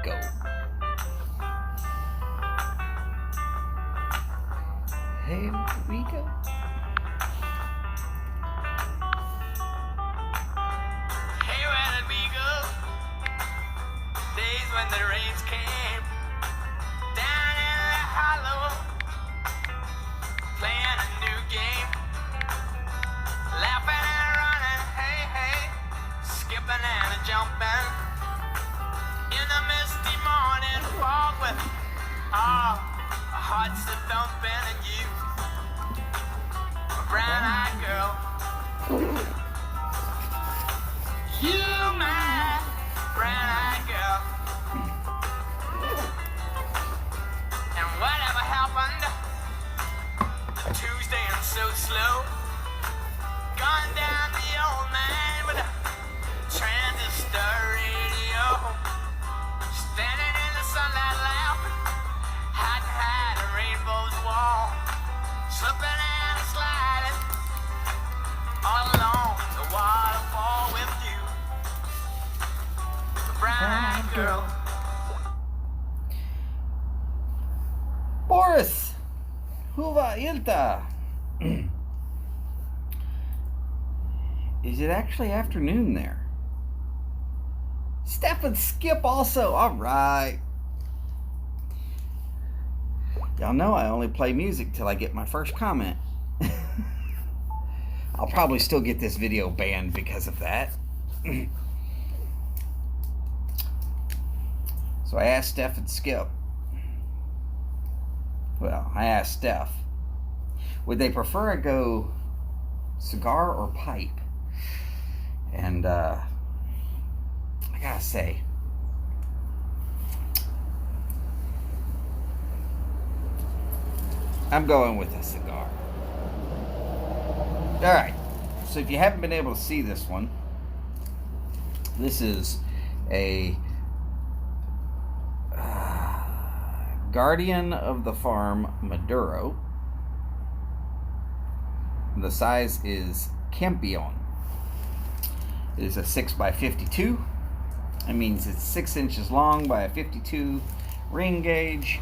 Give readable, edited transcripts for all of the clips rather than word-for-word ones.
go. Here we go. Hey, where did we go? Days when the rains came down in the hollow, playing a new game, laughing and running, hey, hey, skipping and jumping in the misty morning fog with our hearts a thumping, and you, a brown-eyed girl, you, my brown-eyed girl. And whatever happened to Tuesday and so slow, gone down the old man with a transistor radio, standing in the sunlight laughing, hadn't had a rainbow's wall, slipping and sliding all along the waterfall with you, the brown-eyed girl. Boris, Huva Ilta. Is it actually afternoon there? Steph and Skip also. All right. Y'all know I only play music till I get my first comment. I'll probably still get this video banned because of that. So I asked Steph and Skip. Well, I asked Steph, would they prefer I go cigar or pipe? And I gotta say, I'm going with a cigar. Alright, so if you haven't been able to see this one, this is a Guardian of the Farm Maduro. The size is Campion. It is a 6x52. That means it's 6 inches long by a 52 ring gauge.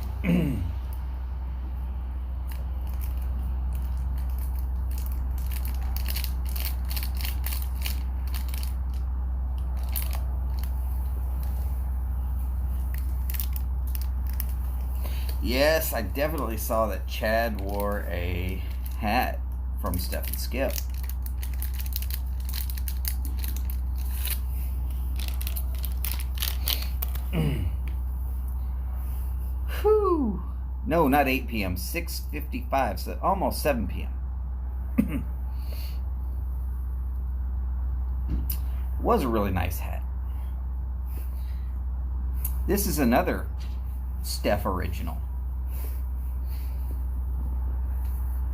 Yes, I definitely saw that Chad wore a hat from Steph and Skip. Whew. No, not 8 p.m. 6:55, so almost 7 p.m. Was a really nice hat. This is another Steph original.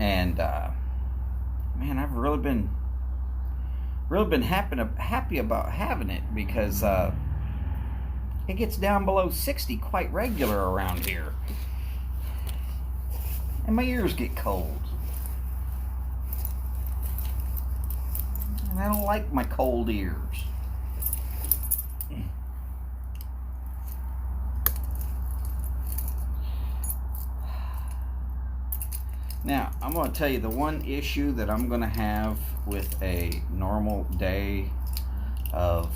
And man, I've really been happy about having it because it gets down below 60 quite regular around here, and my ears get cold, and I don't like my cold ears. Now, I'm going to tell you the one issue that I'm going to have with a normal day of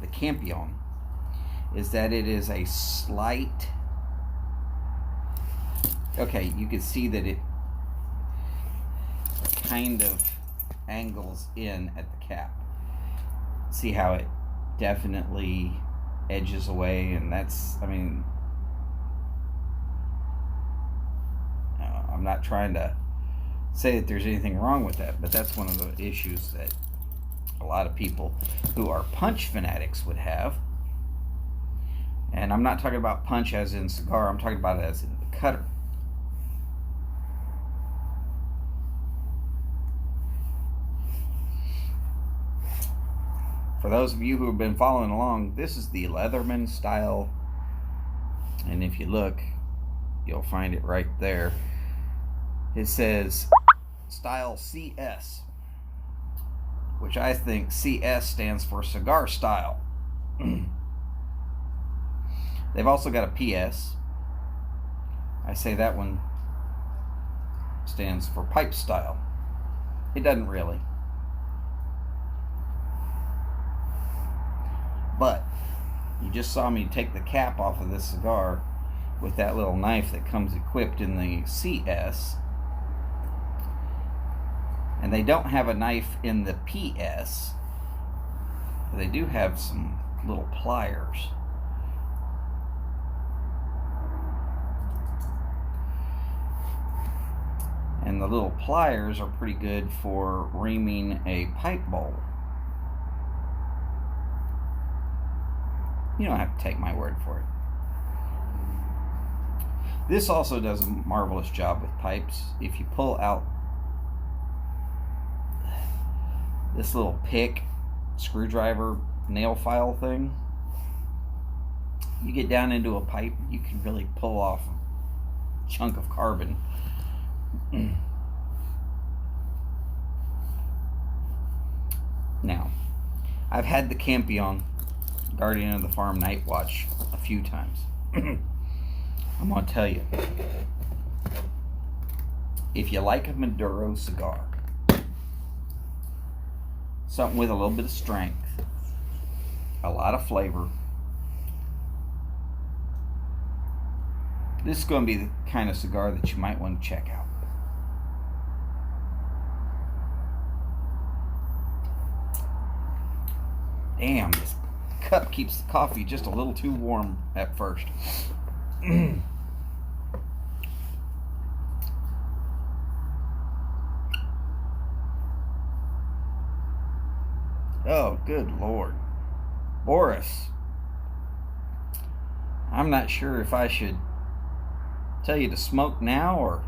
the Campion is that it is a slight... Okay, you can see that it kind of angles in at the cap. See how it definitely edges away, and that's, I mean... I'm not trying to say that there's anything wrong with that, but that's one of the issues that a lot of people who are punch fanatics would have. And I'm not talking about punch as in cigar, I'm talking about it as in the cutter. For those of you who have been following along, this is the Leatherman style, and if you look, you'll find it right there. It says style CS. which I think CS stands for cigar style. They've also got a PS. I say that one stands for pipe style. It doesn't really. But you just saw me take the cap off of this cigar with that little knife that comes equipped in the CS. And they don't have a knife in the PS. They do have some little pliers. And the little pliers are pretty good for reaming a pipe bowl. You don't have to take my word for it. This also does a marvelous job with pipes. If you pull out this little pick, screwdriver, nail file thing, you get down into a pipe, you can really pull off a chunk of carbon. Now, I've had the Campion Guardian of the Farm Night Watch a few times. I'm going to tell you, if you like a Maduro cigar, something with a little bit of strength, a lot of flavor, this is going to be the kind of cigar that you might want to check out. Damn, this cup keeps the coffee just a little too warm at first. Oh, good Lord. Boris, I'm not sure if I should tell you to smoke now or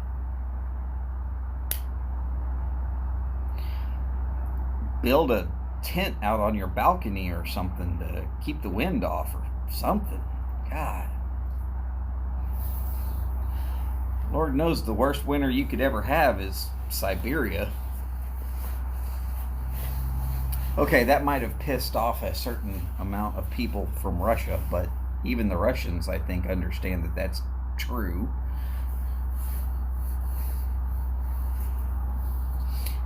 build a tent out on your balcony or something to keep the wind off or something. God. Lord knows the worst winter you could ever have is Siberia. Okay, that might have pissed off a certain amount of people from Russia, but even the Russians, I think, understand that that's true.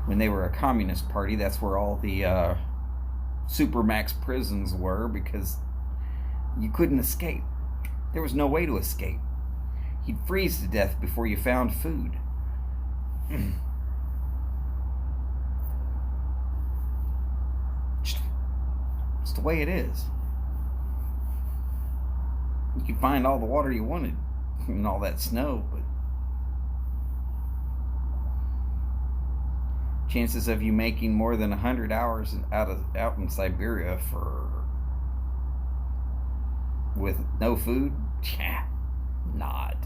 When they were a communist party, that's where all the supermax prisons were, because you couldn't escape. There was no way to escape. You'd freeze to death before you found food. It's the way it is. You could find all the water you wanted and all that snow, but chances of you making more than 100 hours out in Siberia with no food? Yeah, not.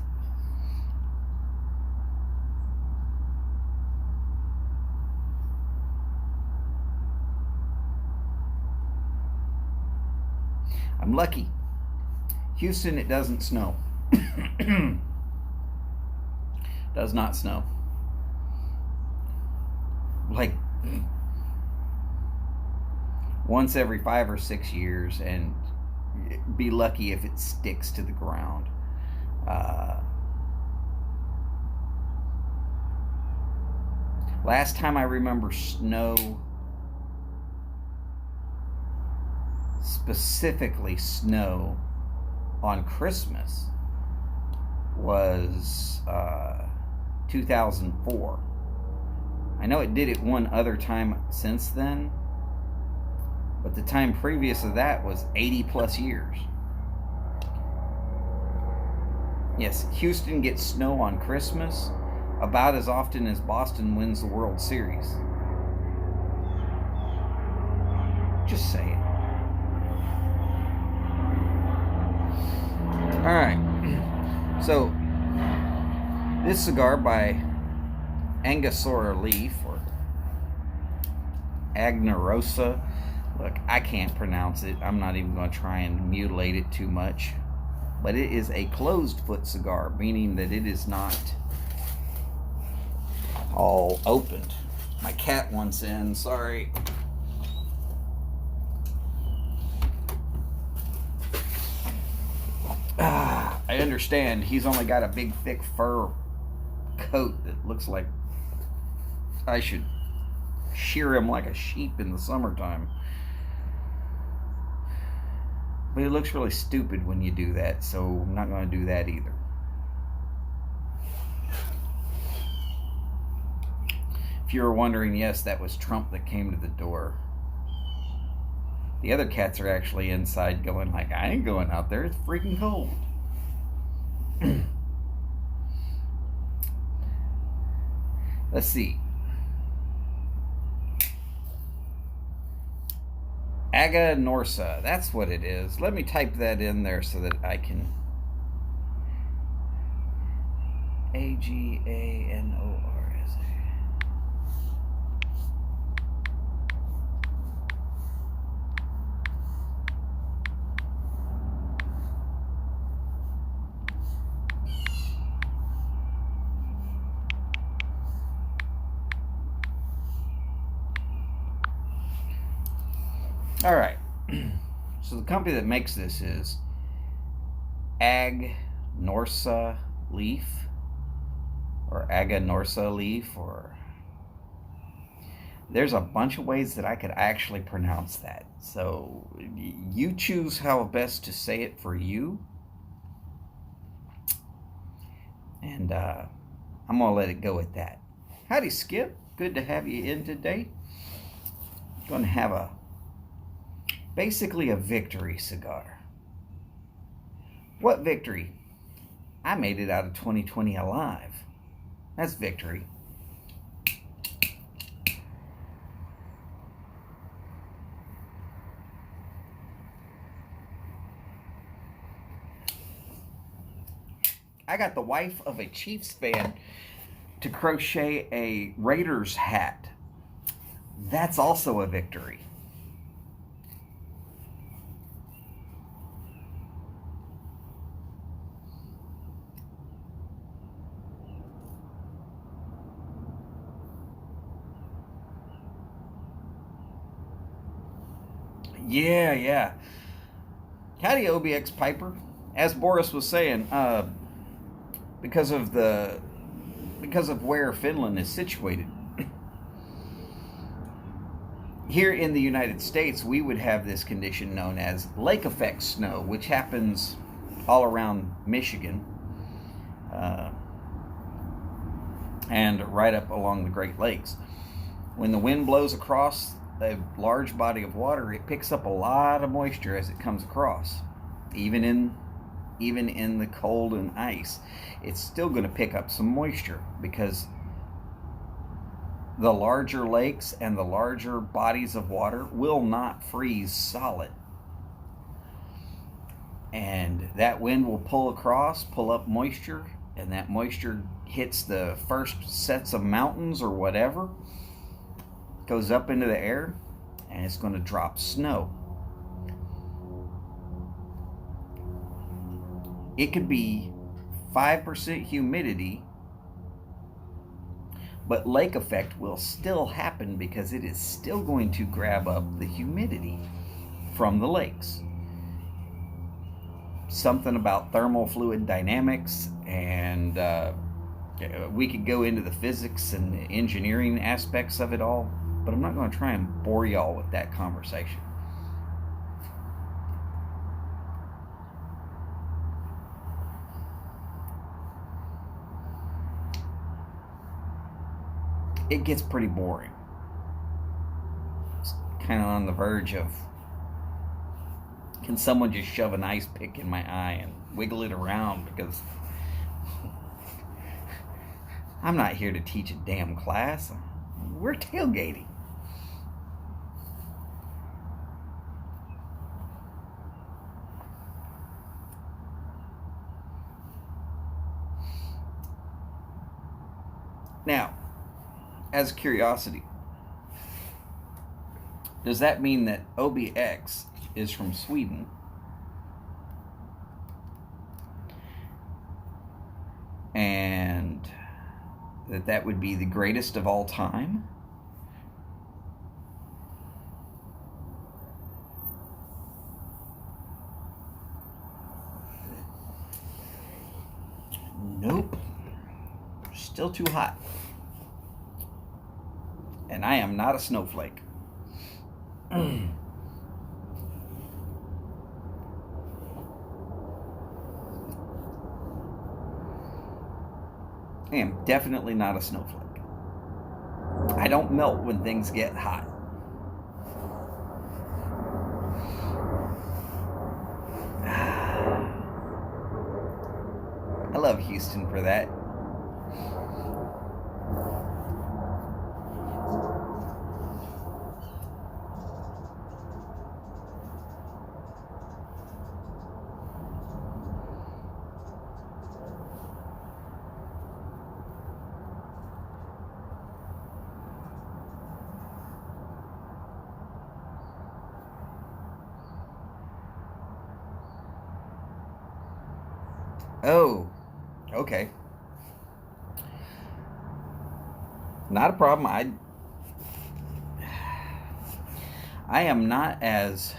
I'm lucky. Houston, it doesn't snow. Does not snow. Like once every 5 or 6 years, and be lucky if it sticks to the ground. Last time I remember snow, specifically snow on Christmas, was 2004. I know it did it one other time since then, but the time previous to that was 80 plus years. Yes, Houston gets snow on Christmas about as often as Boston wins the World Series. Just saying. Alright, so this cigar by Angostura Leaf, or Agnarosa. Look, I can't pronounce it. I'm not even going to try and mutilate it too much. But it is a closed foot cigar, meaning that it is not all opened. My cat wants in, sorry. understand he's only got a big, thick fur coat that looks like I should shear him like a sheep in the summertime. But it looks really stupid when you do that, so I'm not going to do that either. If you were wondering, yes, that was Trump that came to the door. The other cats are actually inside going like, I ain't going out there, it's freaking cold. Let's see. Aganorsa, that's what it is. Let me type that in there so that I can. Aganorsa. All right. So the company that makes this is Aganorsa Leaf, or Aganorsa Leaf, or there's a bunch of ways that I could actually pronounce that. So you choose how best to say it for you. And I'm going to let it go at that. Howdy, Skip. Good to have you in today. Going to have basically a victory cigar. What victory? I made it out of 2020 alive. That's victory. I got the wife of a Chiefs fan to crochet a Raiders hat. That's also a victory. Yeah. Howdy, OBX Piper. As Boris was saying, because of where Finland is situated, here in the United States, we would have this condition known as lake effect snow, which happens all around Michigan and right up along the Great Lakes. When the wind blows across a large body of water, it picks up a lot of moisture as it comes across. Even in the cold and ice, it's still going to pick up some moisture because the larger lakes and the larger bodies of water will not freeze solid. And that wind will pull up moisture, and that moisture hits the first sets of mountains or whatever, goes up into the air, and it's going to drop snow. It could be 5% humidity, but lake effect will still happen because it is still going to grab up the humidity from the lakes. Something about thermal fluid dynamics, and we could go into the physics and the engineering aspects of it all, but I'm not going to try and bore y'all with that conversation. It gets pretty boring. It's kind of on the verge of, can someone just shove an ice pick in my eye and wiggle it around, because I'm not here to teach a damn class. We're tailgating. Now, as a curiosity, does that mean that OBX is from Sweden? And that would be the greatest of all time? still too hot. And I am not a snowflake. I am definitely not a snowflake. I don't melt when things get hot. I love Houston for that. Oh, okay. Not a problem. I am not as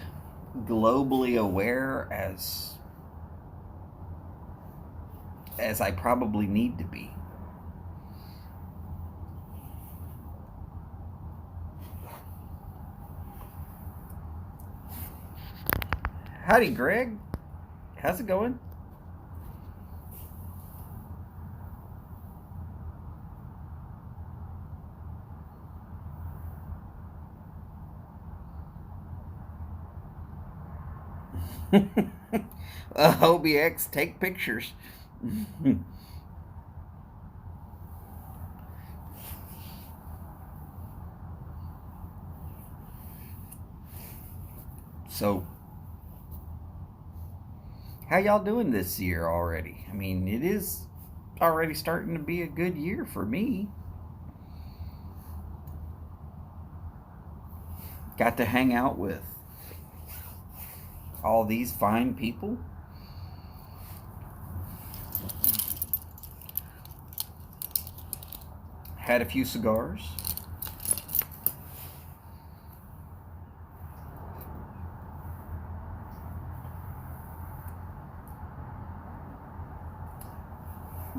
globally aware as I probably need to be. Howdy, Greg. How's it going? OBX, take pictures. So, how y'all doing this year already? I mean, it is already starting to be a good year for me. Got to hang out with all these fine people. Had a few cigars.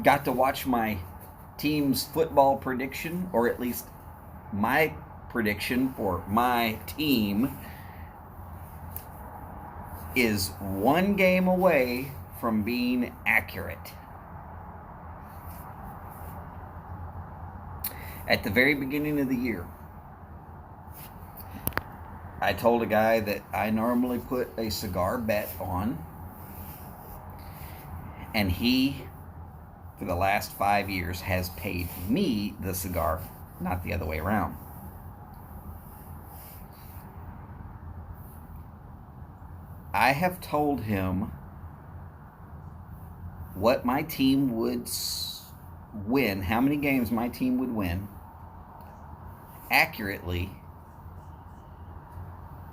Got to watch my team's football prediction, or at least my prediction for my team is one game away from being accurate. At the very beginning of the year, I told a guy that I normally put a cigar bet on, and he, for the last 5 years, has paid me the cigar, not the other way around. I have told him what my team would win, how many games my team would win accurately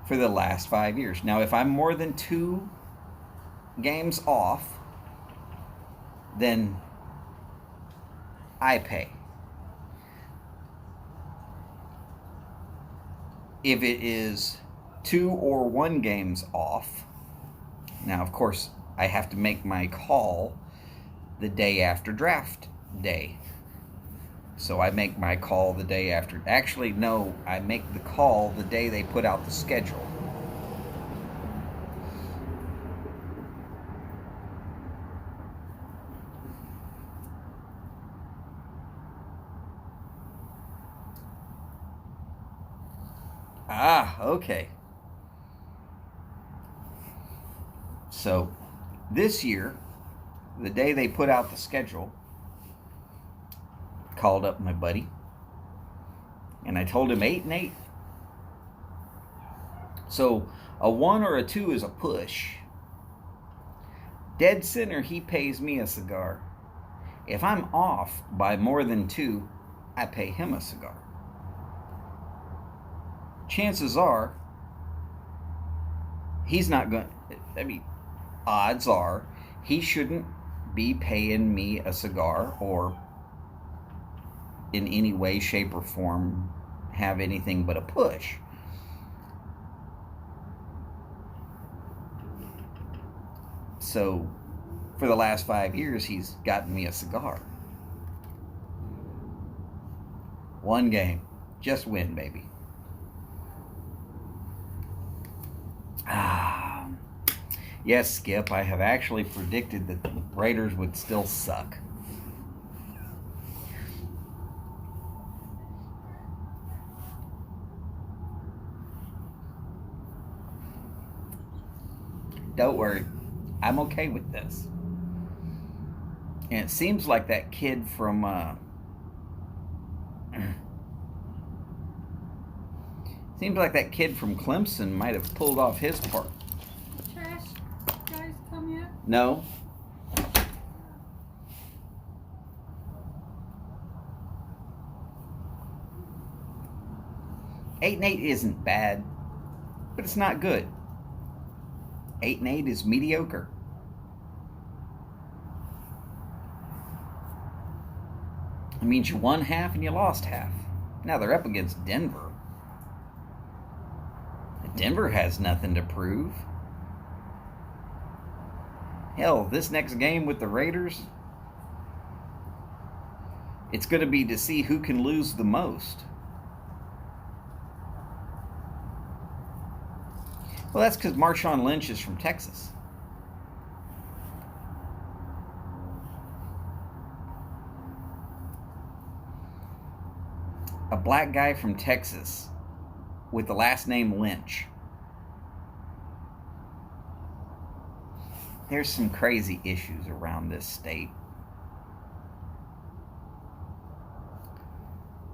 for the last 5 years. Now, if I'm more than 2 games off, then I pay. If it is 2 or 1 games off, now of course I have to make my call the day after draft day. So I make my call the day after. Actually, no, I make the call the day they put out the schedule. Ah, okay. So this year, the day they put out the schedule, called up my buddy, and I told him 8-8. So a 1 or a 2 is a push. Dead center, he pays me a cigar. If I'm off by more than 2, I pay him a cigar. Chances are he's not going to, I mean, odds are he shouldn't be paying me a cigar or in any way, shape, or form have anything but a push. So for the last 5 years, he's gotten me a cigar. One game. Just win, baby. Yes, Skip, I have actually predicted that the Raiders would still suck. Don't worry. I'm okay with this. And it seems like that kid from Clemson might have pulled off his part. Trash guys come yet? No. Eight and 8 isn't bad, but it's not good. 8 and 8 is mediocre. It means you won half and you lost half. Now they're up against Denver. Denver has nothing to prove. Hell, this next game with the Raiders, it's going to be to see who can lose the most. Well, that's because Marshawn Lynch is from Texas. A black guy from Texas with the last name Lynch. There's some crazy issues around this state.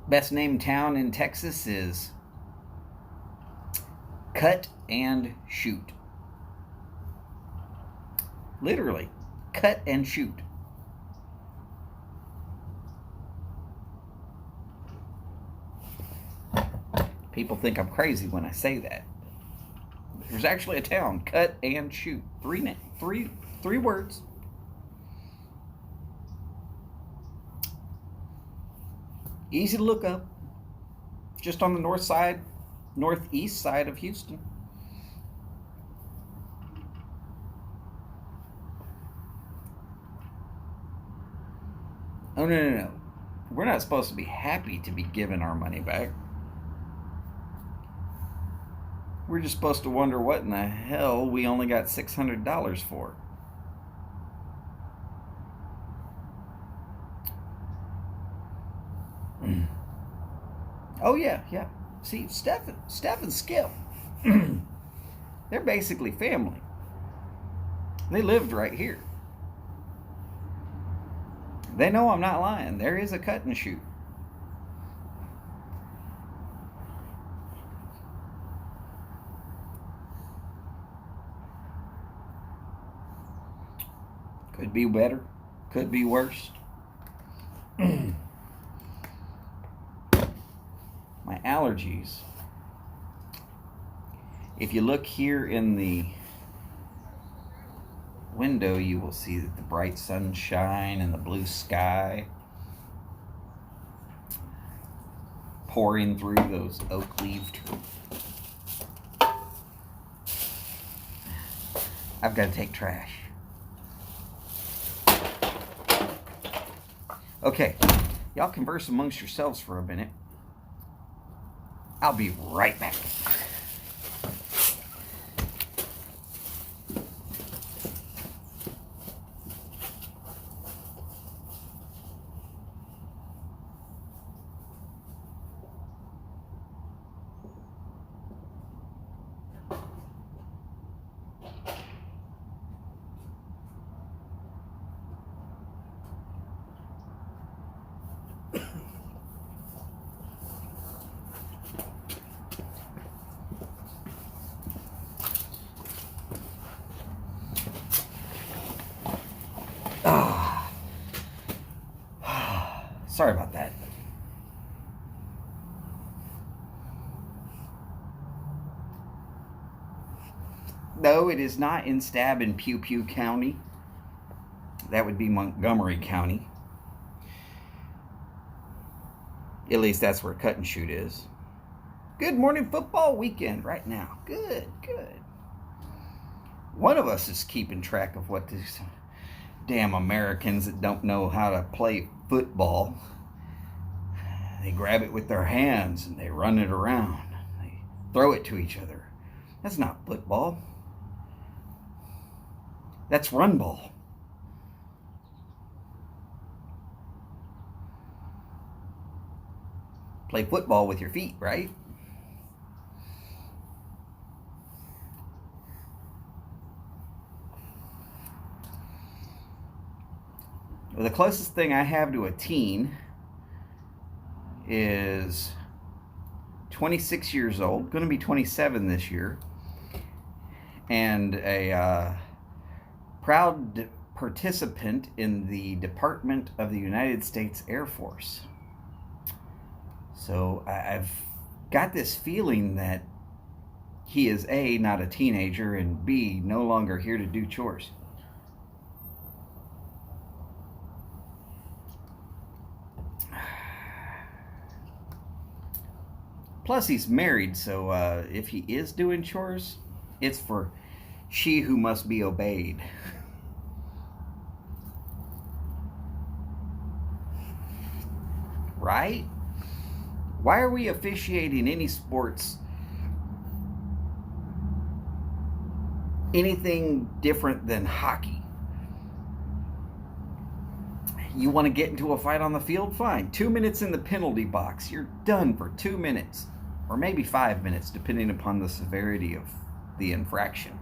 Best named town in Texas is Cut and Shoot. Literally, cut and shoot. People think I'm crazy when I say that. There's actually a town, Cut and Shoot. Three words. Easy to look up. Just on the northeast side of Houston. Oh, no. We're not supposed to be happy to be given our money back. We're just supposed to wonder what in the hell we only got $600 for. Oh, yeah. See, Steph and Skip, they're basically family. They lived right here. They know I'm not lying. There is a cut and shoot. Could be better. Could be worse. My allergies. If you look here in the window, you will see that the bright sunshine and the blue sky pouring through those oak leaf trees. I've got to take trash. Okay, y'all converse amongst yourselves for a minute. I'll be right back. Sorry about that. No, it is not in Stab and Pew Pew County. That would be Montgomery County. At least that's where Cut and Shoot is. Good morning football weekend right now. Good. One of us is keeping track of what these damn Americans that don't know how to play football. They grab it with their hands and they run it around. They throw it to each other. That's not football. That's run ball. Play football with your feet, right? Well, the closest thing I have to a teen is 26 years old, going to be 27 this year, and a proud participant in the Department of the United States Air Force. So I've got this feeling that he is A, not a teenager, and B, no longer here to do chores. Plus, he's married, so if he is doing chores, it's for she who must be obeyed. Right? Why are we officiating any sports anything different than hockey? You want to get into a fight on the field? Fine. 2 minutes in the penalty box. You're done for 2 minutes. Or maybe 5 minutes, depending upon the severity of the infraction.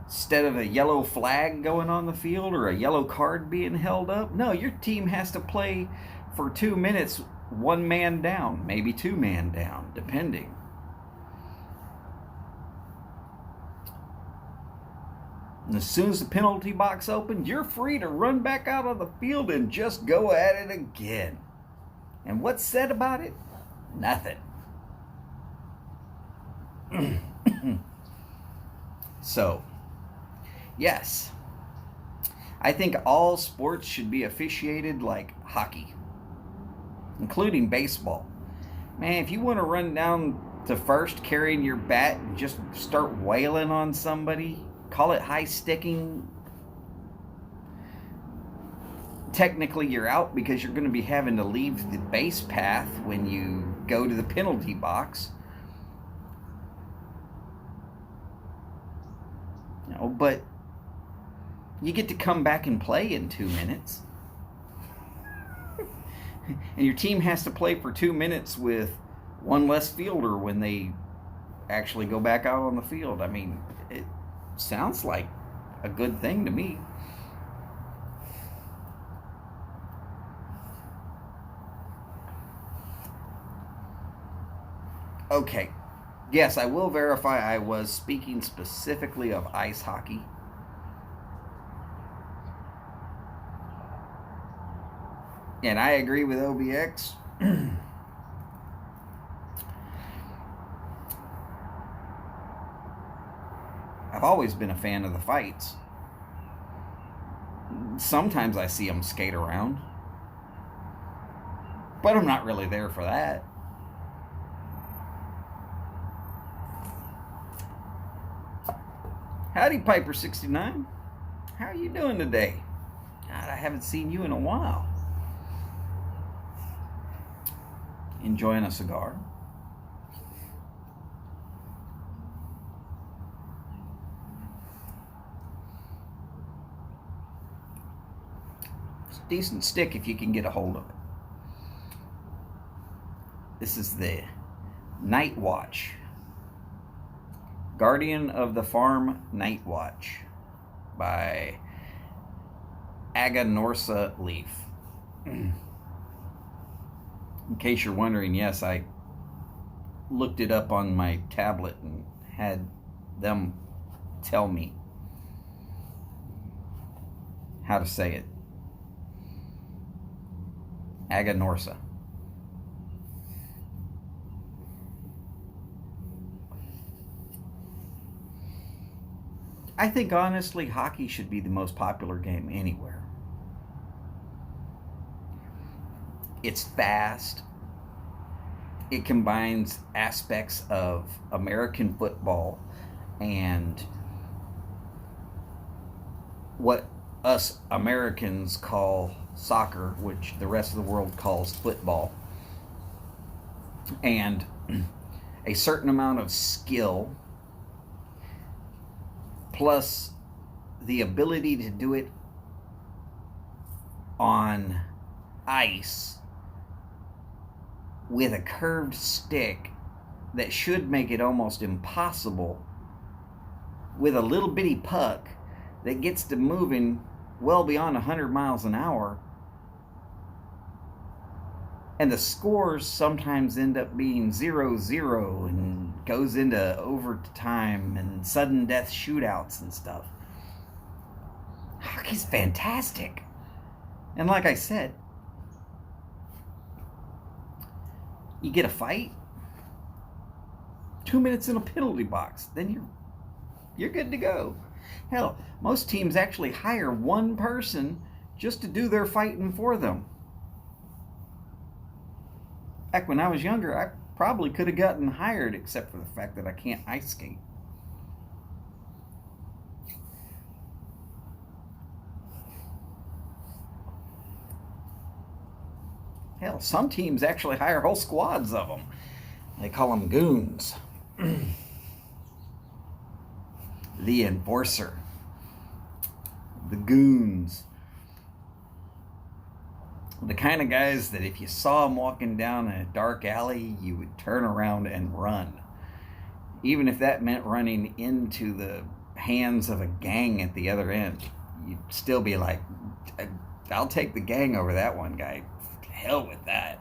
Instead of a yellow flag going on the field or a yellow card being held up, no, your team has to play for 2 minutes, 1 man down, maybe 2 man down, depending. And as soon as the penalty box opens, you're free to run back out on the field and just go at it again. And what's said about it? Nothing. So, yes, I think all sports should be officiated like hockey, including baseball. Man, if you want to run down to first carrying your bat and just start wailing on somebody, call it high sticking. Technically, you're out because you're going to be having to leave the base path when you go to the penalty box. You know, but you get to come back and play in 2 minutes. And your team has to play for 2 minutes with one less fielder when they actually go back out on the field. I mean, it sounds like a good thing to me. Okay. Yes, I will verify I was speaking specifically of ice hockey. And I agree with OBX. I've always been a fan of the fights. Sometimes I see them skate around. But I'm not really there for that. Howdy, Piper69. How are you doing today? God, I haven't seen you in a while. Enjoying a cigar? It's a decent stick if you can get a hold of it. This is the Night Watch. Guardian of the Farm Night Watch by Aganorsa Leaf. In case you're wondering, yes, I looked it up on my tablet and had them tell me how to say it. Aganorsa. I think, honestly, hockey should be the most popular game anywhere. It's fast. It combines aspects of American football and what us Americans call soccer, which the rest of the world calls football, and a certain amount of skill plus the ability to do it on ice with a curved stick that should make it almost impossible, with a little bitty puck that gets to moving well beyond 100 miles an hour. And the scores sometimes end up being 0-0 and goes into overtime and sudden death shootouts and stuff. Hockey's fantastic. And like I said, you get a fight, 2 minutes in a penalty box, then you're good to go. Hell, most teams actually hire one person just to do their fighting for them. Back when I was younger, I probably could have gotten hired, except for the fact that I can't ice skate. Hell, some teams actually hire whole squads of them. They call them goons. The enforcer. The goons. The kind of guys that if you saw them walking down a dark alley, you would turn around and run. Even if that meant running into the hands of a gang at the other end, you'd still be like, I'll take the gang over that one guy. Hell with that.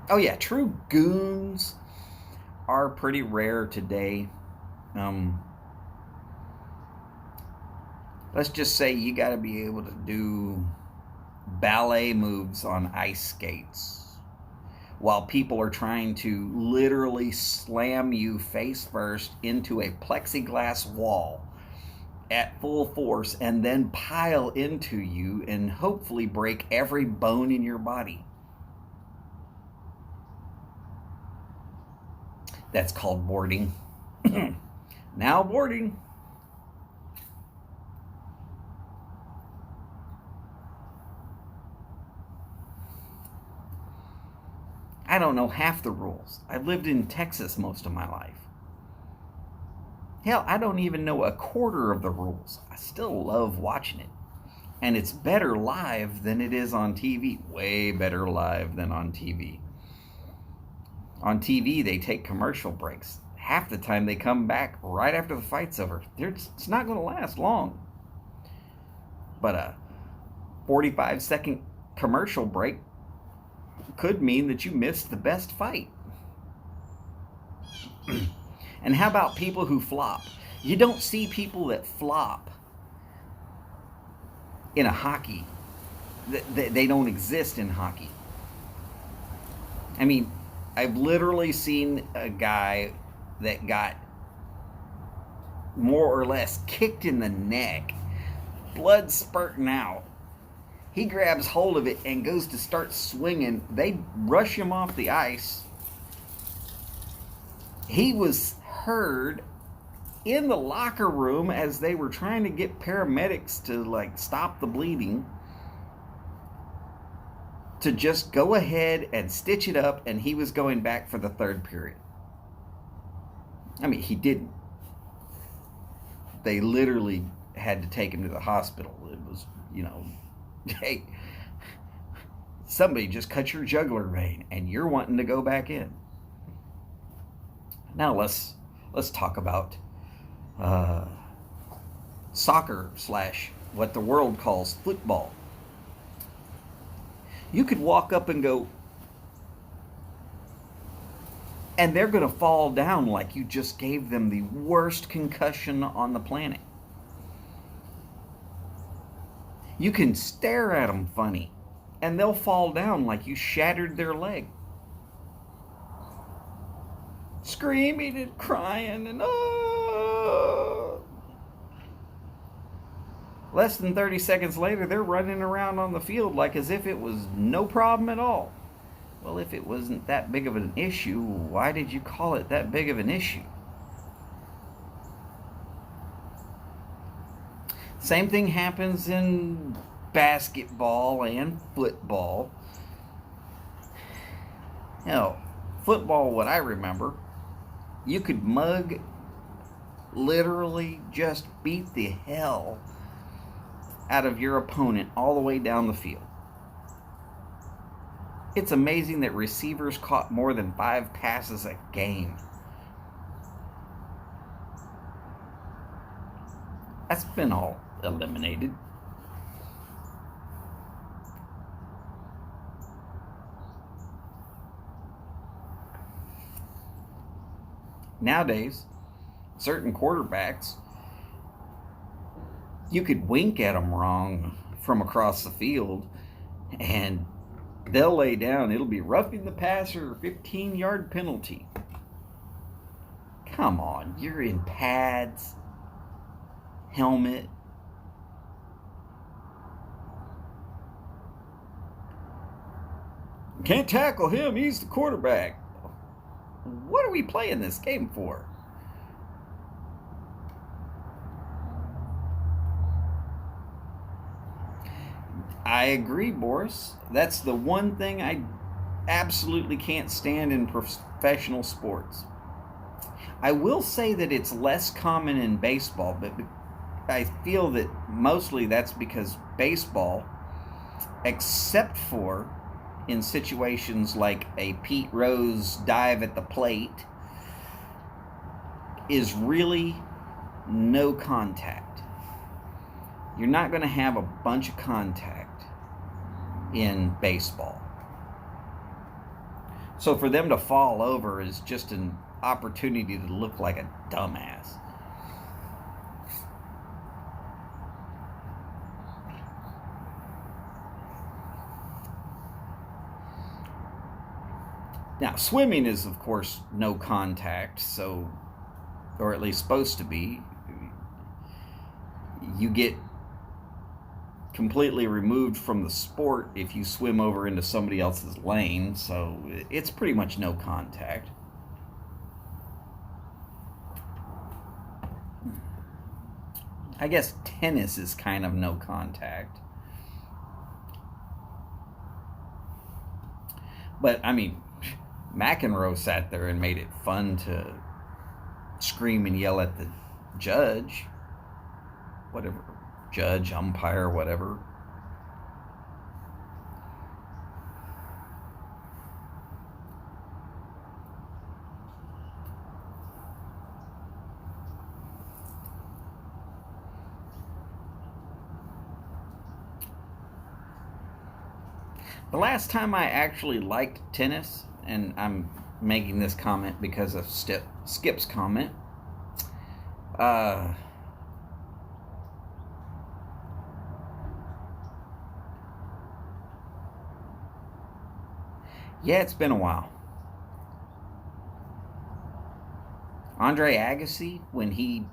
Oh yeah, true goons are pretty rare today. Let's just say you got to be able to do ballet moves on ice skates while people are trying to literally slam you face first into a plexiglass wall at full force and then pile into you and hopefully break every bone in your body. That's called boarding. Now boarding. I don't know half the rules. I've lived in Texas most of my life. Hell, I don't even know a quarter of the rules. I still love watching it. And it's better live than it is on TV. Way better live than on TV. On TV, they take commercial breaks. Half the time, they come back right after the fight's over. It's not going to last long. But a 45-second commercial break could mean that you missed the best fight. And how about people who flop? You don't see people that flop in a hockey. They don't exist in hockey. I mean, I've literally seen a guy that got more or less kicked in the neck, blood spurting out. He grabs hold of it and goes to start swinging. They rush him off the ice. He was heard in the locker room as they were trying to get paramedics to stop the bleeding, to just go ahead and stitch it up, and he was going back for the third period. I mean, he didn't. They literally had to take him to the hospital. It was, hey, somebody just cut your jugular vein and you're wanting to go back in. Now let's talk about soccer / what the world calls football. You could walk up and go, and they're going to fall down like you just gave them the worst concussion on the planet. You can stare at them funny, and they'll fall down like you shattered their leg. Screaming and crying and Less than 30 seconds later, they're running around on the field like as if it was no problem at all. Well, if it wasn't that big of an issue, why did you call it that big of an issue? Same thing happens in basketball and football. Hell, football, what I remember, you could mug, literally just beat the hell out of your opponent all the way down the field. It's amazing that receivers caught more than 5 passes a game. That's been all eliminated. Nowadays, certain quarterbacks, you could wink at them wrong from across the field and they'll lay down. It'll be roughing the passer, 15-yard penalty. Come on, you're in pads, helmet. Can't tackle him, he's the quarterback. What are we playing this game for? I agree, Boris. That's the one thing I absolutely can't stand in professional sports. I will say that it's less common in baseball, but I feel that mostly that's because baseball, except for in situations like a Pete Rose dive at the plate, is really no contact. You're not going to have a bunch of contact in baseball. So for them to fall over is just an opportunity to look like a dumbass. Now, swimming is, of course, no contact, so, or at least supposed to be. You get completely removed from the sport if you swim over into somebody else's lane, so it's pretty much no contact. I guess tennis is kind of no contact. But, I mean, McEnroe sat there and made it fun to scream and yell at the judge. Whatever. Judge, umpire, whatever. The last time I actually liked tennis, and I'm making this comment because of Skip's comment, yeah, it's been a while. Andre Agassi, when he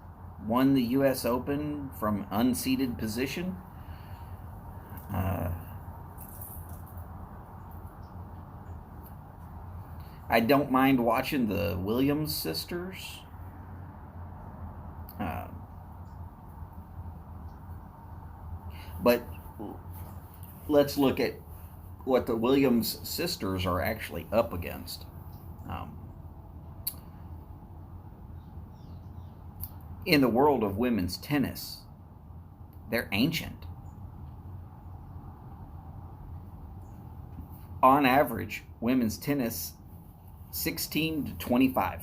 won the U.S. Open from unseeded position, I don't mind watching the Williams sisters. But let's look at what the Williams sisters are actually up against. In the world of women's tennis, they're ancient. On average, women's tennis, 16 to 25.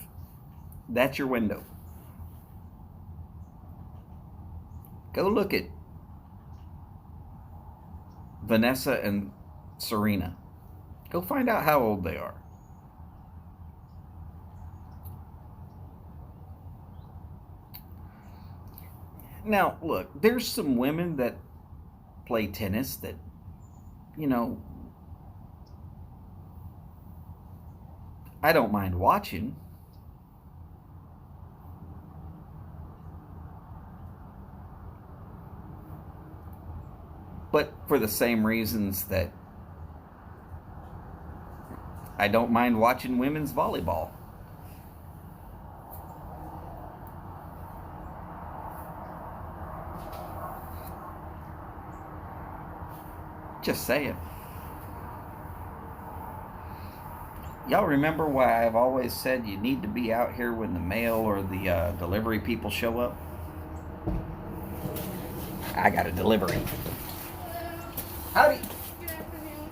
That's your window. Go look at Vanessa and Serena. Go find out how old they are. Now, look, there's some women that play tennis that, you know, I don't mind watching. But for the same reasons that I don't mind watching women's volleyball. Just saying. Y'all remember why I've always said you need to be out here when the mail or the delivery people show up? I got a delivery. Howdy. Good afternoon.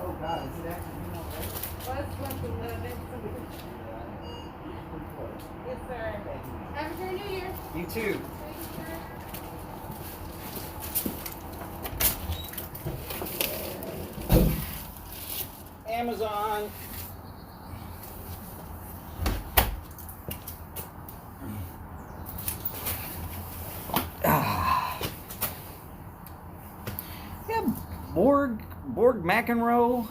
Oh God, is it afternoon already? Well, it's 1:11. Yes, sir. Have a great New Year. You too. Thank you, sir. Amazon. Yeah, Borg McEnroe,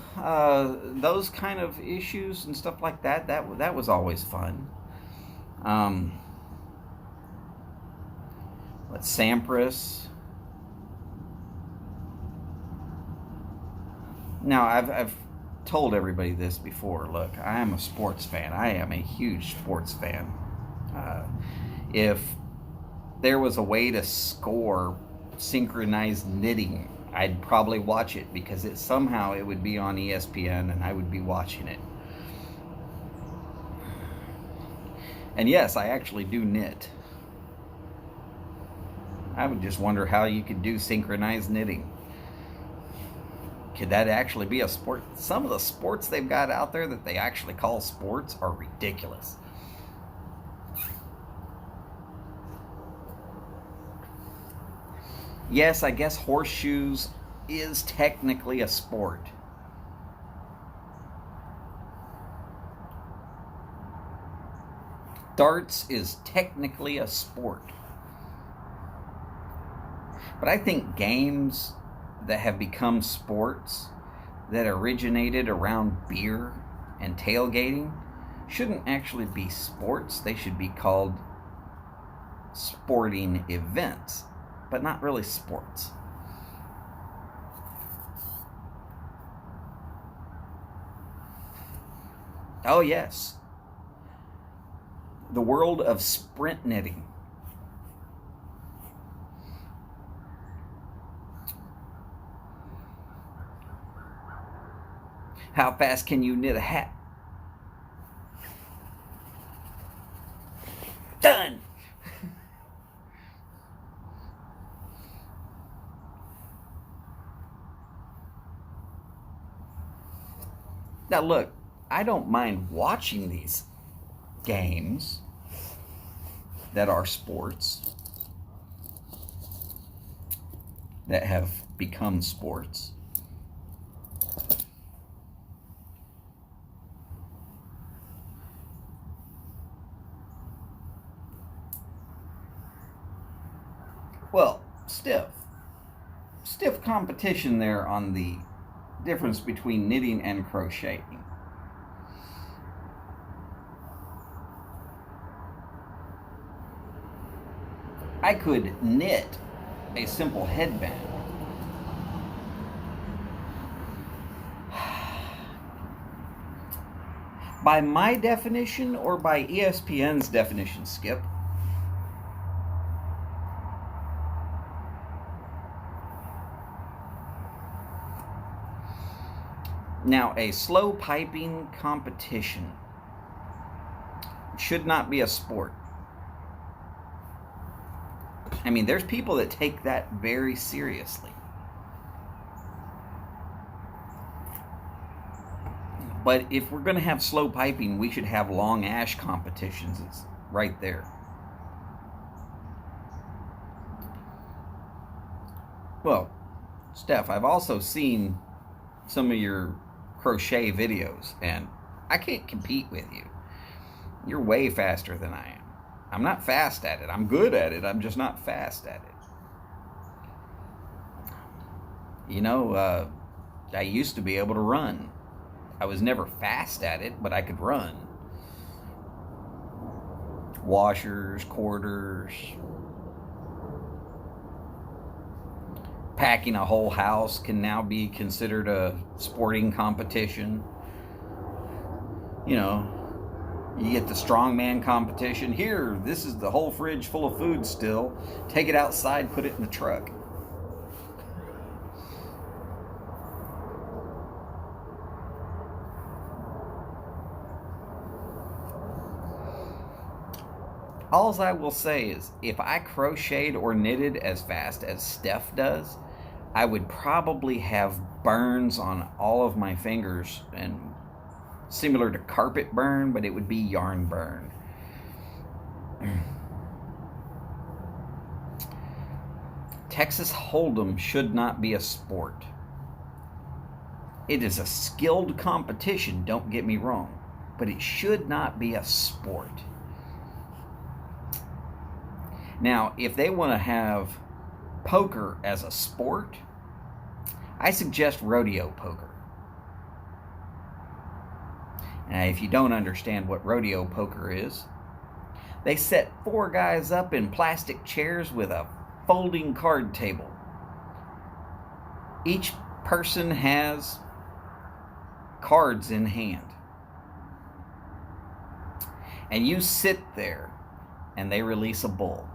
those kind of issues and stuff like that. That was always fun. Sampras. Now I've told everybody this before. Look, I am a sports fan. I am a huge sports fan. If there was a way to score synchronized knitting, I'd probably watch it because somehow it would be on ESPN and I would be watching it. And yes, I actually do knit. I would just wonder how you could do synchronized knitting. Could that actually be a sport? Some of the sports they've got out there that they actually call sports are ridiculous. Yes, I guess horseshoes is technically a sport. Darts is technically a sport. But I think games that have become sports that originated around beer and tailgating shouldn't actually be sports. They should be called sporting events, but not really sports. Oh yes, the world of sprint knitting. How fast can you knit a hat? Done! Now look, I don't mind watching these games that are sports, that have become sports. Well, stiff competition there on the difference between knitting and crocheting. I could knit a simple headband. By my definition or by ESPN's definition, Skip? Now, a slow piping competition should not be a sport. I mean, there's people that take that very seriously. But if we're going to have slow piping, we should have long ash competitions. It's right there. Well, Steph, I've also seen some of your crochet videos, and I can't compete with you. You're way faster than I am. I'm not fast at it. I'm good at it. I'm just not fast at it. You know, I used to be able to run. I was never fast at it, but I could run. Washers, quarters, packing a whole house can now be considered a sporting competition. You know, you get the strongman competition. Here, this is the whole fridge full of food still. Take it outside, put it in the truck. All I will say is, if I crocheted or knitted as fast as Steph does, I would probably have burns on all of my fingers, and similar to carpet burn, but it would be yarn burn. Texas Hold'em should not be a sport. It is a skilled competition, don't get me wrong, but it should not be a sport. Now, if they want to have poker as a sport, I suggest rodeo poker. Now, if you don't understand what rodeo poker is, they set 4 guys up in plastic chairs with a folding card table. Each person has cards in hand. And you sit there and they release a bull.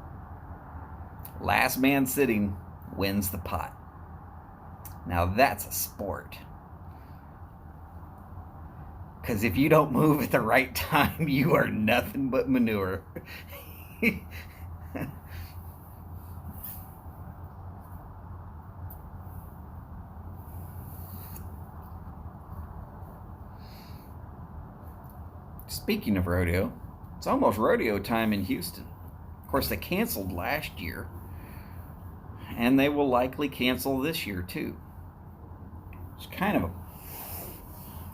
Last man sitting wins the pot. Now that's a sport. Because if you don't move at the right time, you are nothing but manure. Speaking of rodeo, it's almost rodeo time in Houston. Of course, they canceled last year, and they will likely cancel this year too. It's kind of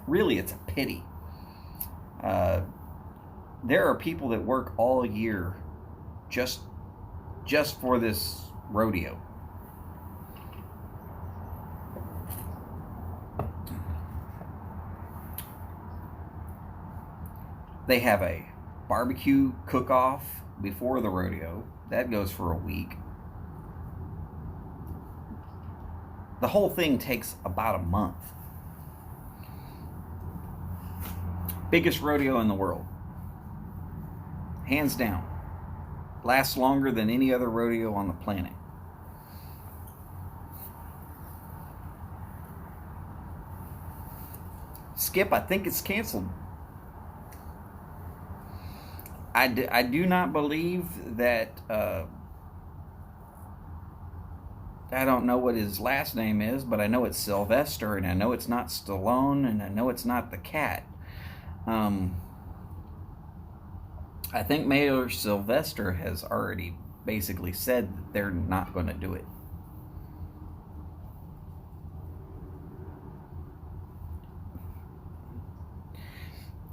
really, it's a pity. There are people that work all year just for this rodeo. They have a barbecue cook-off before the rodeo. That goes for a week. The whole thing takes about a month. Biggest rodeo in the world. Hands down. Lasts longer than any other rodeo on the planet. Skip, I think it's canceled. I do not believe that, I don't know what his last name is, but I know it's Sylvester, and I know it's not Stallone, and I know it's not the cat. I think Mayor Sylvester has already basically said that they're not going to do it.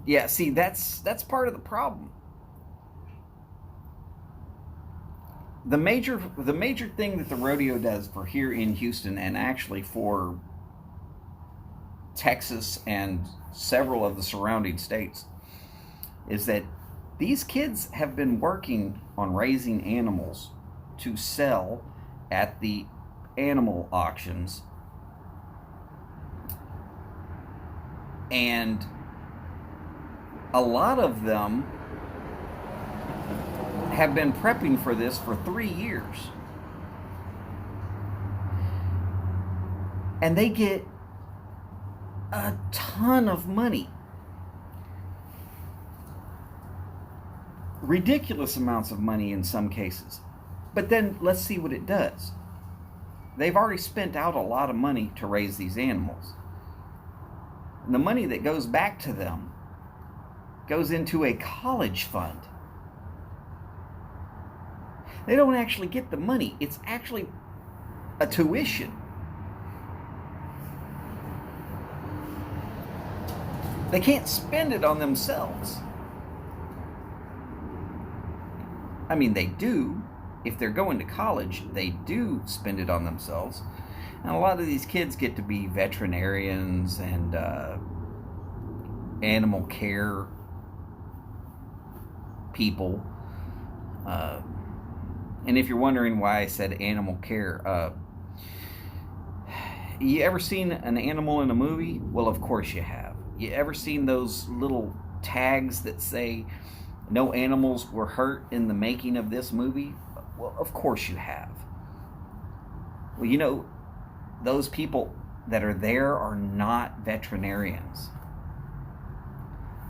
Yeah, see, that's part of the problem. The major thing that the rodeo does for here in Houston, and actually for Texas and several of the surrounding states, is that these kids have been working on raising animals to sell at the animal auctions, and a lot of them have been prepping for this for 3 years. And they get a ton of money. Ridiculous amounts of money in some cases. But then let's see what it does. They've already spent out a lot of money to raise these animals. And the money that goes back to them goes into a college fund. They don't actually get the money. It's actually a tuition. They can't spend it on themselves. I mean, they do. If they're going to college, they do spend it on themselves. And a lot of these kids get to be veterinarians and animal care people. And if you're wondering why I said animal care, You ever seen an animal in a movie? Well, of course you have. You ever seen those little tags that say no animals were hurt in the making of this movie? Well, of course you have. Well, you know, those people that are there are not veterinarians.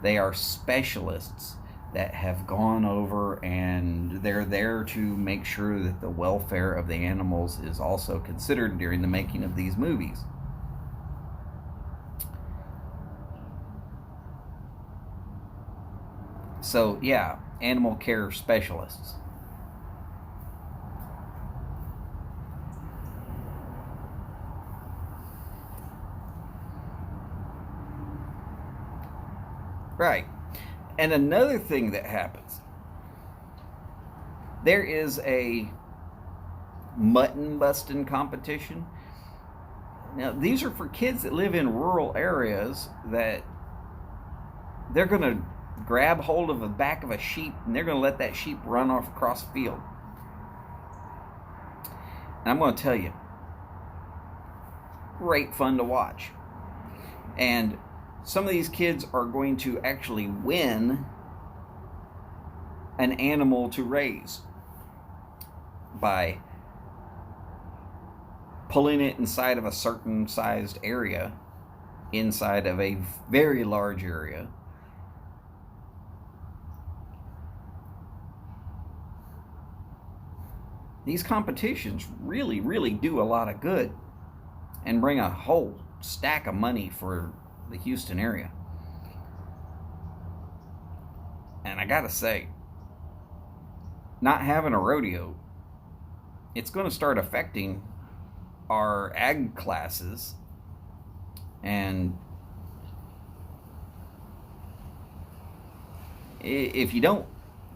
They are specialists that have gone over, and they're there to make sure that the welfare of the animals is also considered during the making of these movies. So, yeah, animal care specialists. Right. And another thing that happens, there is a mutton busting competition. Now, these are for kids that live in rural areas that they're going to grab hold of the back of a sheep and they're going to let that sheep run off across the field. And I'm going to tell you, great fun to watch. And some of these kids are going to actually win an animal to raise by pulling it inside of a certain sized area, inside of a very large area. These competitions really, really do a lot of good and bring a whole stack of money for the Houston area. And I gotta say, not having a rodeo, it's going to start affecting our ag classes. And if you don't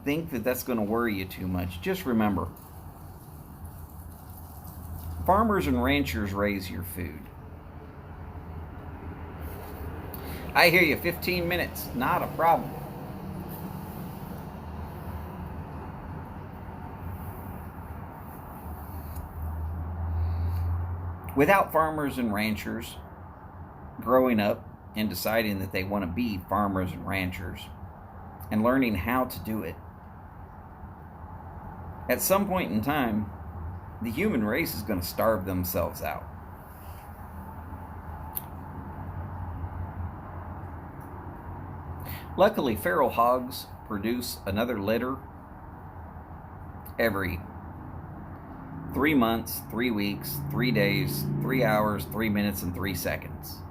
think that that's going to worry you too much, just remember, farmers and ranchers raise your food. I hear you, 15 minutes, not a problem. Without farmers and ranchers growing up and deciding that they want to be farmers and ranchers and learning how to do it, at some point in time, the human race is going to starve themselves out. Luckily, feral hogs produce another litter every 3 months, 3 weeks, 3 days, 3 hours, 3 minutes, and 3 seconds.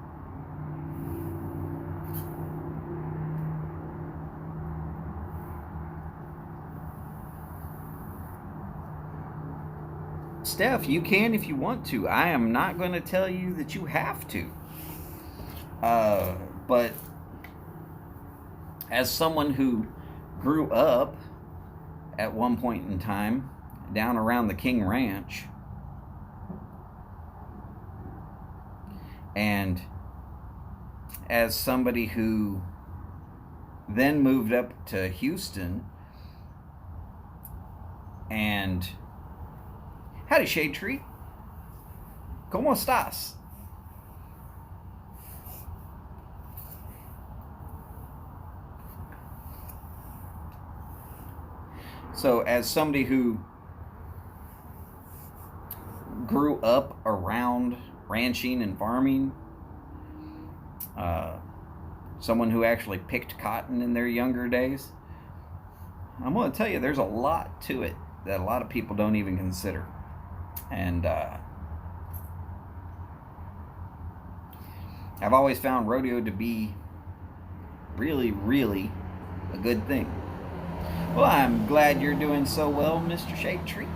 Steph, you can if you want to. I am not going to tell you that you have to. But as someone who grew up at one point in time down around the King Ranch, and as somebody who then moved up to Houston, and howdy, Shade Tree. ¿Cómo estás? So, as somebody who grew up around ranching and farming, someone who actually picked cotton in their younger days, I'm going to tell you, there's a lot to it that a lot of people don't even consider. And I've always found rodeo to be really, really a good thing. Well, I'm glad you're doing so well, Mr. Shade Tree.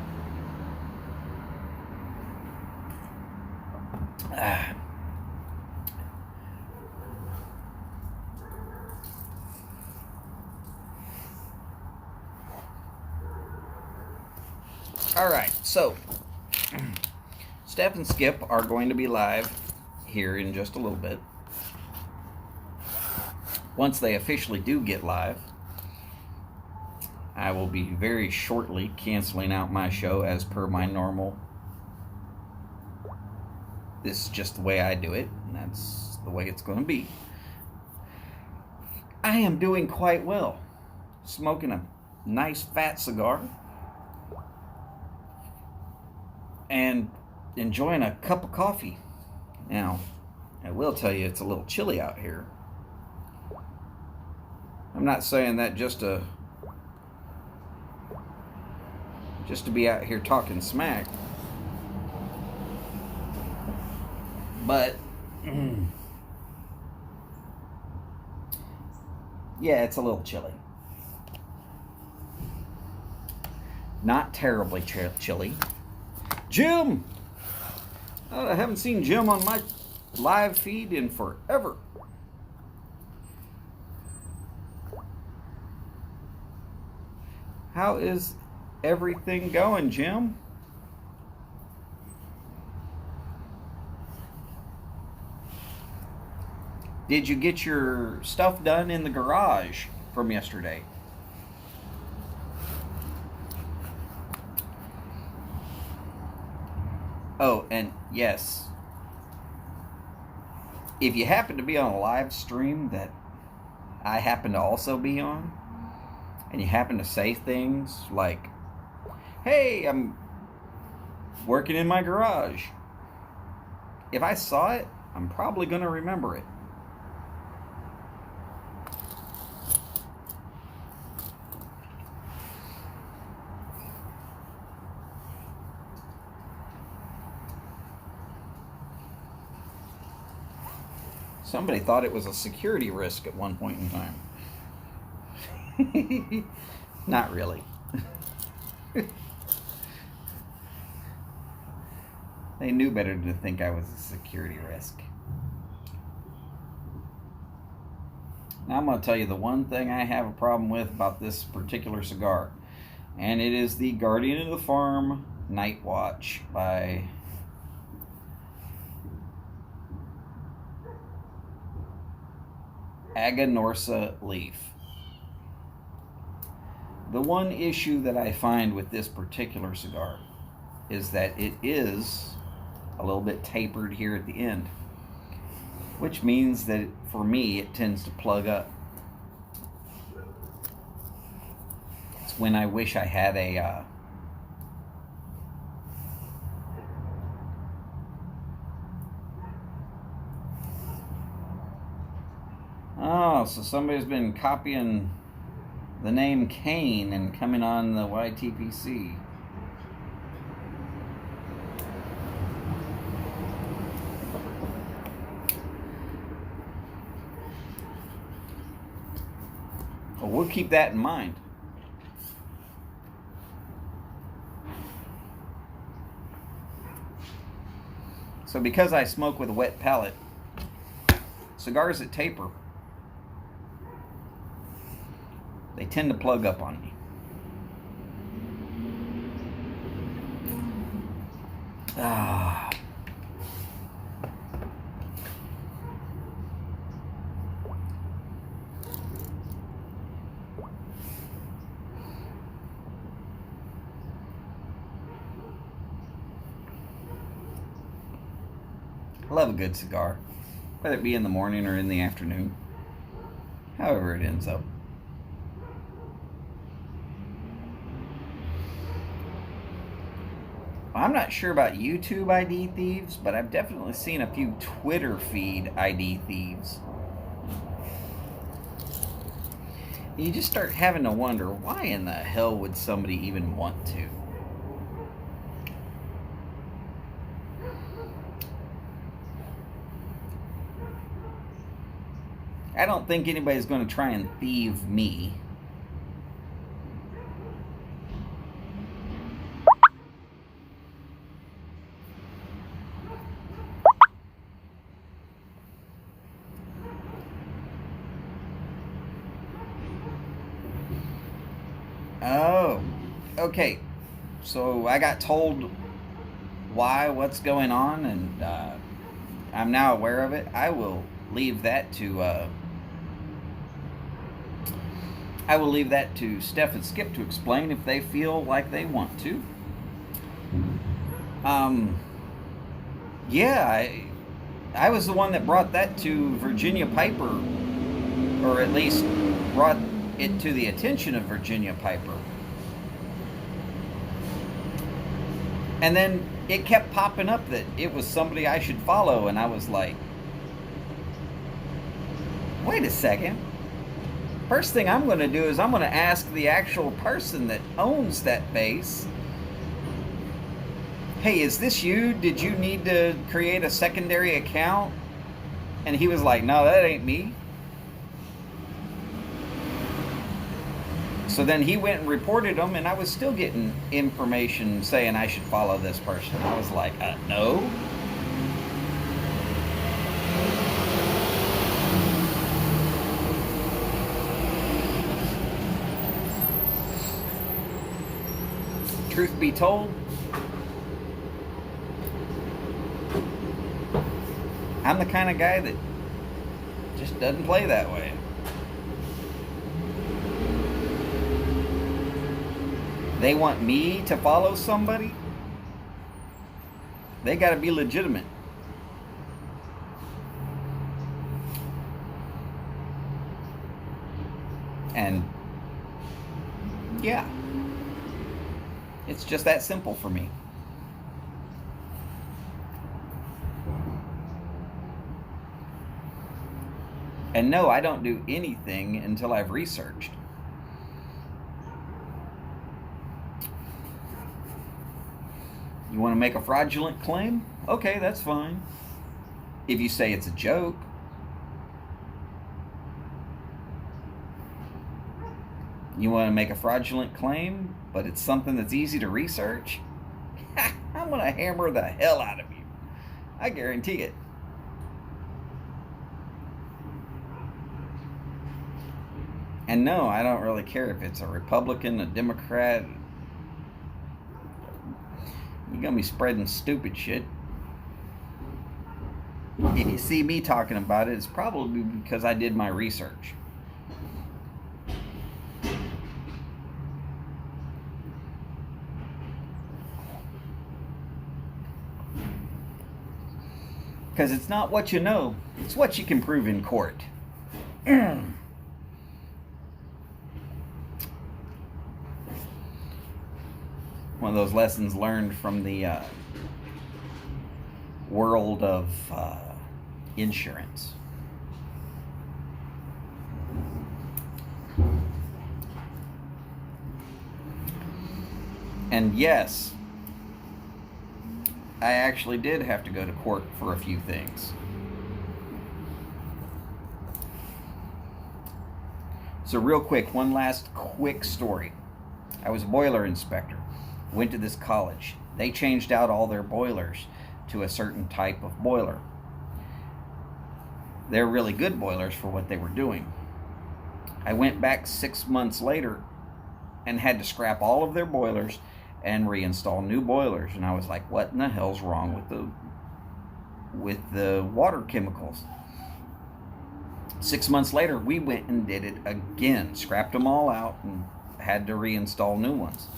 All right, so Steph and Skip are going to be live here in just a little bit. Once they officially do get live, I will be very shortly canceling out my show as per my normal. This is just the way I do it, and that's the way it's going to be. I am doing quite well. Smoking a nice fat cigar and enjoying a cup of coffee. Now, I will tell you it's a little chilly out here. I'm not saying that just to be out here talking smack, but yeah, it's a little chilly. Not terribly chilly. Jim! I haven't seen Jim on my live feed in forever. How is everything going, Jim? Did you get your stuff done in the garage from yesterday? Oh, and yes, if you happen to be on a live stream that I happen to also be on, and you happen to say things like, hey, I'm working in my garage, if I saw it, I'm probably going to remember it. Somebody thought it was a security risk at one point in time. Not really. They knew better than to think I was a security risk. Now I'm going to tell you the one thing I have a problem with about this particular cigar, and it is the Guardian of the Farm Night Watch by Aganorsa Leaf. The one issue that I find with this particular cigar is that it is a little bit tapered here at the end, which means that for me it tends to plug up. It's when I wish I had a oh, so somebody's been copying the name Kane and coming on the YTPC. Well, we'll keep that in mind. So because I smoke with a wet palate, cigars that taper, they tend to plug up on me. Ah. I love a good cigar, whether it be in the morning or in the afternoon, however it ends up. I'm not sure about YouTube ID thieves, but I've definitely seen a few Twitter feed ID thieves. You just start having to wonder, why in the hell would somebody even want to? I don't think anybody's going to try and thieve me. Oh, okay. So I got told what's going on, and I'm now aware of it. I will leave that to Steph and Skip to explain if they feel like they want to. Yeah, I was the one that brought that to Virginia Piper, or at least brought it to the attention of Virginia Piper. And then it kept popping up that it was somebody I should follow, and I was like, wait a second. First thing I'm going to do is I'm going to ask the actual person that owns that base, hey, is this you? Did you need to create a secondary account? And he was like, no, that ain't me. So then he went and reported them, and I was still getting information saying I should follow this person. I was like, no. Truth be told, I'm the kind of guy that just doesn't play that way. They want me to follow somebody? They got to be legitimate. And yeah, it's just that simple for me. And no, I don't do anything until I've researched. You want to make a fraudulent claim? Okay, that's fine. If you say it's a joke. You want to make a fraudulent claim, but it's something that's easy to research? I'm going to hammer the hell out of you. I guarantee it. And no, I don't really care if it's a Republican, a Democrat. You're going to be spreading stupid shit. If you see me talking about it, it's probably because I did my research. Because it's not what you know, it's what you can prove in court. One of those lessons learned from the world of insurance. And yes, I actually did have to go to court for a few things. So real quick, one last quick story. I was a boiler inspector. Went to this college. They changed out all their boilers to a certain type of boiler. They're really good boilers for what they were doing. I went back 6 months later and had to scrap all of their boilers and reinstall new boilers. And I was like, what in the hell's wrong with the water chemicals? 6 months later, we went and did it again. Scrapped them all out and had to reinstall new ones.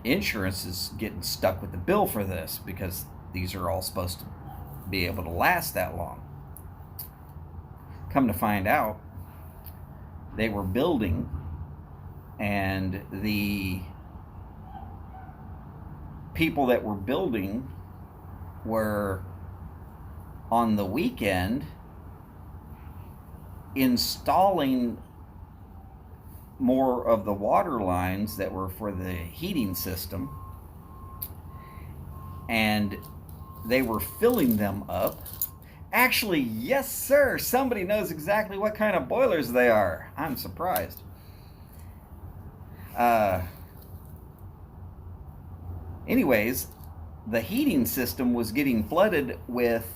Insurance is getting stuck with the bill for this because these are all supposed to be able to last that long. Come to find out, they were building, and the people that were building were on the weekend installing more of the water lines that were for the heating system, and they were filling them up. Actually, yes sir, somebody knows exactly what kind of boilers they are. I'm surprised. Anyways, the heating system was getting flooded with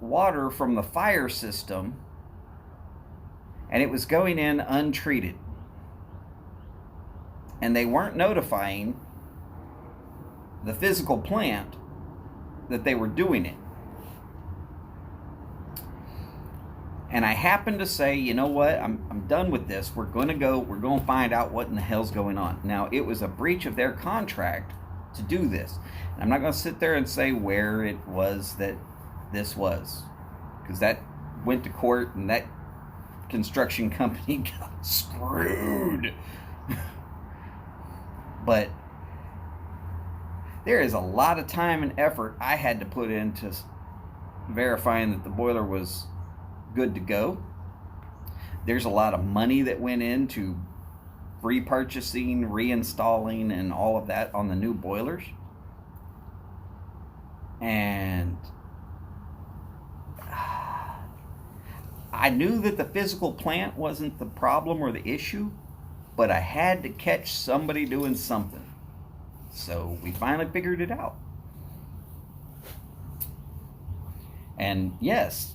water from the fire system, and it was going in untreated. And they weren't notifying the physical plant that they were doing it. And I happened to say, you know what, I'm done with this. We're going to find out what in the hell's going on. Now, it was a breach of their contract, to do this. And I'm not going to sit there and say where it was that this was, because that went to court and that construction company got screwed. But there is a lot of time and effort I had to put into verifying that the boiler was good to go. There's a lot of money that went into repurchasing, reinstalling, and all of that on the new boilers. And I knew that the physical plant wasn't the problem or the issue, but I had to catch somebody doing something. So we finally figured it out. And yes,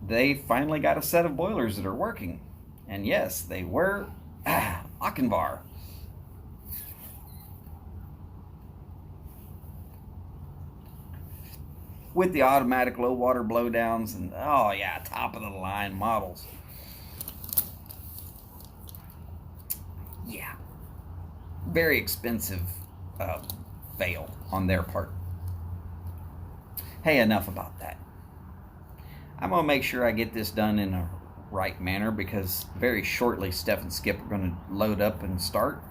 they finally got a set of boilers that are working. And yes, they were Achenvar. With the automatic low water blowdowns and, oh yeah, top of the line models. Yeah. Very expensive fail on their part. Hey, enough about that. I'm going to make sure I get this done in a right manner, because very shortly Steph and Skip are going to load up and start.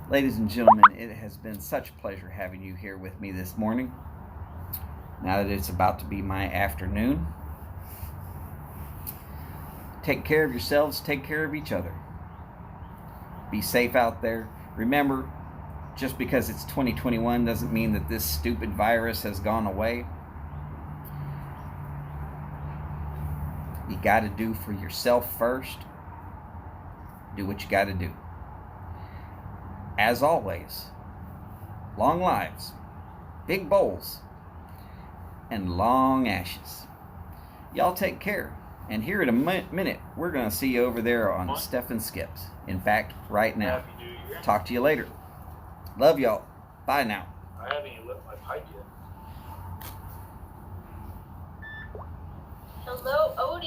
Ladies and gentlemen, it has been such a pleasure having you here with me this morning. Now that it's about to be my afternoon, take care of yourselves, take care of each other. Be safe out there. Remember, just because it's 2021 doesn't mean that this stupid virus has gone away. You got to do for yourself first. Do what you got to do. As always, long lives, big bowls, and long ashes. Y'all take care. And here in a minute, we're going to see you over there on Steph and Skips. In fact, right now. Talk to you later. Love y'all. Bye now. I haven't even lit my pipe yet. Hello, Odie.